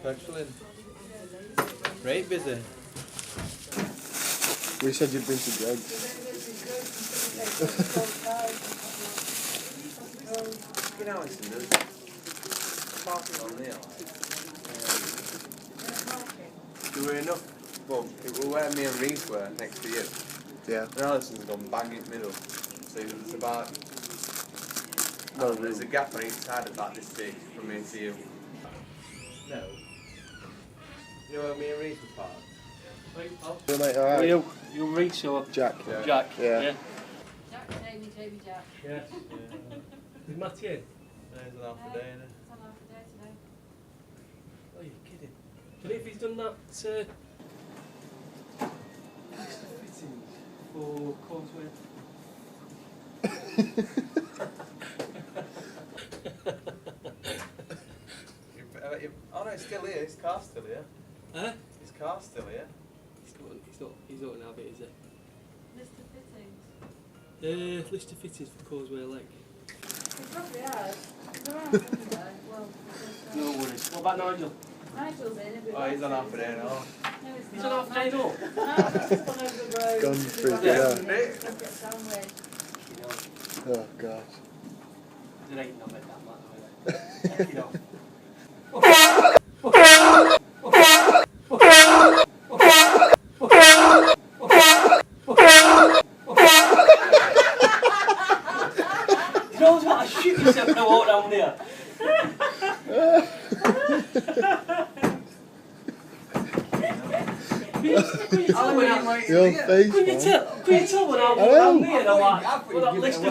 petrolling. Right busy. We said you'd been to drugs. You know, it's parking on there. There were enough. Well, it was where me and Reese were next to you. Yeah. And Alison's gone bang in the middle. So there's about. No, there's a gap on each side about this big from me to you. No. You know where me and Reese were parked? Yeah, mate, alright. You Reese or Jack. Yeah. Jack? Yeah. Yeah. Jack, Jamie, Jack. Yeah. Is Matty in? There's an half a day in it. It's on half a day today. Oh, you're kidding. Do you know if he's done that fittings for Causeway? Oh no, it's still here. His car's still here. Huh? His car's still here. He's not going to have it, is it? List of fittings. List of fittings for Causeway Lake. He probably has. He's around somewhere. Well, No worries. What about Nigel? Nigel's in. He'll be Oh, he's on half a day now. No, he's He's not. on half a day now? No, he's just gone over the road. Gone through He's there. gone to get sandwich. Oh, gosh. There ain't no bit that much, you know. You know what? I shoot yourself when I walk down here. Your face, Can you tell when I walk down here, I'm like, well, that list of